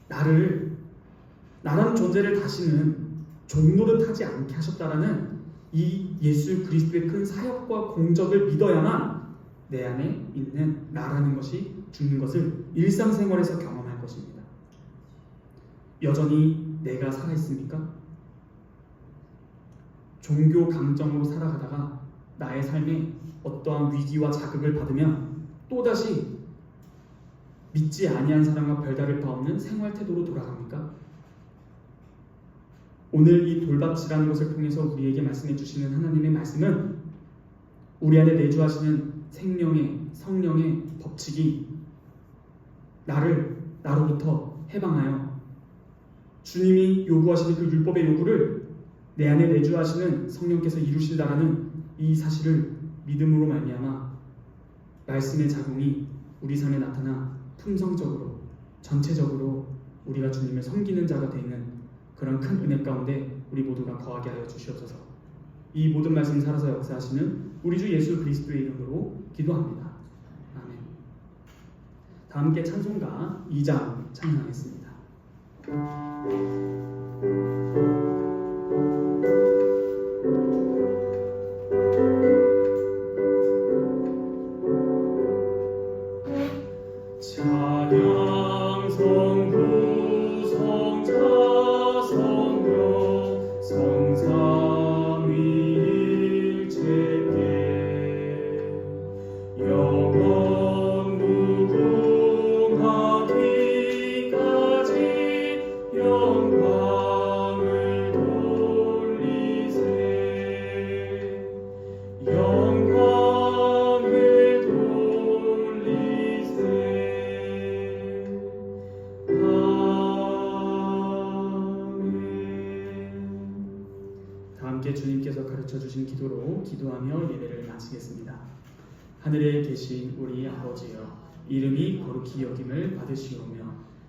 나라는 존재를 다시는 종노릇하지 않게 하셨다라는 이 예수 그리스도의 큰 사역과 공적을 믿어야만 내 안에 있는 나라는 것이 죽는 것을 일상생활에서 경험할 것입니다. 여전히 내가 살아있습니까? 종교 감정으로 살아가다가 나의 삶에 어떠한 위기와 자극을 받으면 또다시 믿지 아니한 사람과 별다를 바 없는 생활 태도로 돌아갑니까? 오늘 이 돌밭이라는 것을 통해서 우리에게 말씀해 주시는 하나님의 말씀은 우리 안에 내주하시는 생명의 성령의 법칙이 나로부터 해방하여 주님이 요구하시는 그 율법의 요구를 내 안에 내주하시는 성령께서 이루신다라는 이 사실을 믿음으로 말미암아 말씀의 작용이 우리 삶에 나타나 품성적으로 전체적으로 우리가 주님을 섬기는 자가 되는 그런 큰 은혜 가운데 우리 모두가 거하게 하여 주시옵소서. 이 모든 말씀 살아서 역사하시는 우리 주 예수 그리스도의 이름으로 기도합니다. 아멘. 다 함께 찬송가 2장 찬양하겠습니다. 찬양 성부 성자 성령 성삼위일체께 영원 무궁하기까지 영광을 돌리세 영광을 돌리세. 다 함께 주님께서 가르쳐 주신 기도로 기도하며 예배를 마치겠습니다. 하늘에 계신 우리 아버지여, 이름이 거룩히 여김을 받으시오며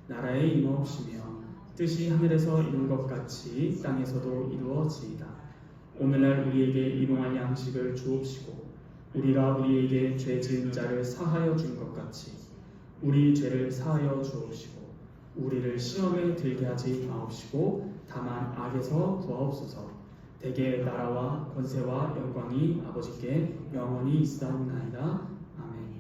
나라에 임하옵시며 뜻이 하늘에서 이룬 것 같이 땅에서도 이루어지이다. 오늘날 우리에게 일용할 양식을 주옵시고 우리가 우리에게 죄 지은 자를 사하여 준 것 같이 우리 죄를 사하여 주옵시고 우리를 시험에 들게 하지 마옵시고 다만 악에서 구하옵소서. 대개 나라와 권세와 영광이 아버지께 영원히 있사옵나이다. 아멘.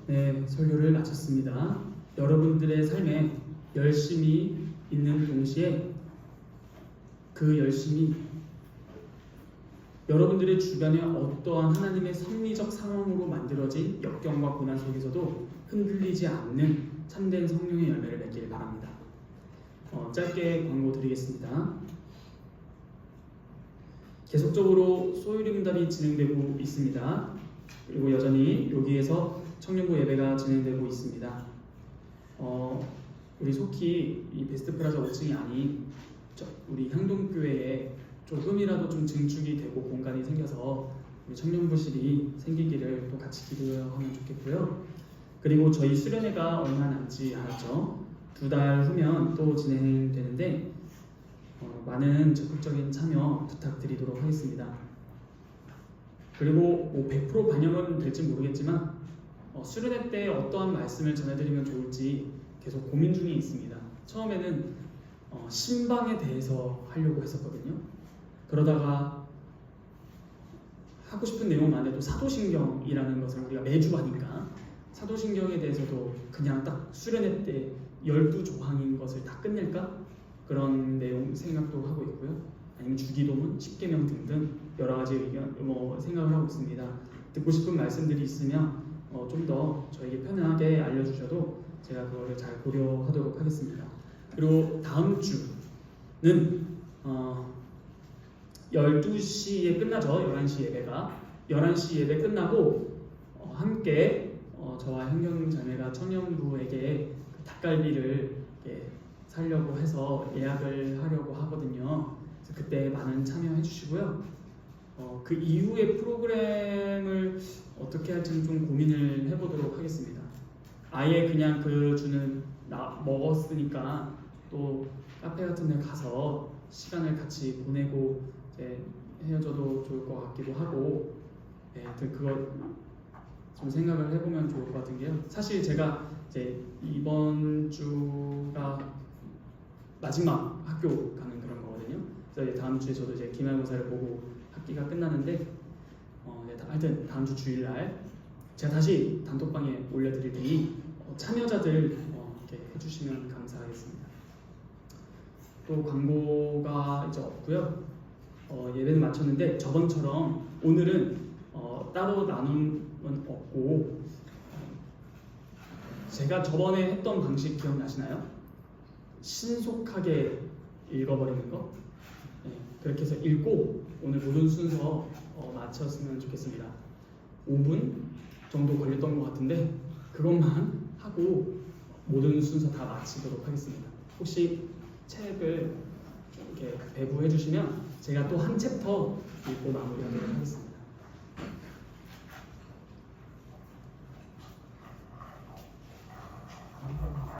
네, 설교를 마쳤습니다. 여러분들의 삶에 열심히 있는 동시에 그 열심이 여러분들의 주변에 어떠한 하나님의 섭리적 상황으로 만들어진 역경과 고난 속에서도 흔들리지 않는 참된 성령의 열매를 맺기를 바랍니다. 짧게 광고 드리겠습니다. 계속적으로 소유리 문답이 진행되고 있습니다. 그리고 여전히 여기에서 청년부 예배가 진행되고 있습니다. 우리 속히 이 베스트프라자 5층이 아닌 우리 향동교회에 조금이라도 좀 증축이 되고 공간이 생겨서 우리 청년부실이 생기기를 또 같이 기도하면 좋겠고요. 그리고 저희 수련회가 얼마 남지 않았죠. 2달 후면 또 진행되는데 많은 적극적인 참여 부탁드리도록 하겠습니다. 그리고 뭐 100% 반영은 될지 모르겠지만 수련회 때 어떠한 말씀을 전해드리면 좋을지 계속 고민 중에 있습니다. 처음에는 신방에 대해서 하려고 했었거든요. 그러다가 하고 싶은 내용 안에도 사도신경이라는 것을 우리가 매주 하니까 사도신경에 대해서도 그냥 딱 수련회 때 12조항인 것을 다 끝낼까? 그런 내용 생각도 하고 있고요. 아니면 주기도문, 십계명 등등 여러 가지 의견, 생각을 하고 있습니다. 듣고 싶은 말씀들이 있으면 좀 더 저에게 편하게 알려주셔도 제가 그거를 잘 고려하도록 하겠습니다. 그리고 다음 주는 12시에 끝나죠. 11시 예배가 11시 예배 끝나고 함께 저와 현경자매가 청년부에게 그 닭갈비를 사려고 해서 예약을 하려고 하거든요. 그래서 그때 많은 참여해 주시고요. 그 이후의 프로그램을 어떻게 할지는 좀 고민을 해보도록 하겠습니다. 아예 그냥 그 주는 먹었으니까 또 카페 같은 데 가서 시간을 같이 보내고 이제 헤어져도 좋을 것 같기도 하고, 그거 좀 생각을 해보면 좋을 것 같은 게요. 사실 제가 이제 이번 주가 마지막 학교 가는 그런 거거든요. 그래서 이제 다음 주에 저도 이제 기말고사를 보고 학기가 끝나는데, 하여튼 다음 주 주일날 제가 다시 단톡방에 올려드릴 테니 참여자들 이렇게 해주시면 감사하겠습니다. 또 광고가 이제 없고요. 예배는 마쳤는데 저번처럼 오늘은 따로 나눔은 없고, 제가 저번에 했던 방식 기억나시나요? 신속하게 읽어버리는 거. 그렇게 해서 읽고 오늘 모든 순서 마쳤으면 좋겠습니다. 5분 정도 걸렸던 것 같은데 그것만 하고 모든 순서 다 마치도록 하겠습니다. 혹시 책을 이렇게 배부해 주시면 제가 또 한 챕터 읽고 마무리하도록 하겠습니다.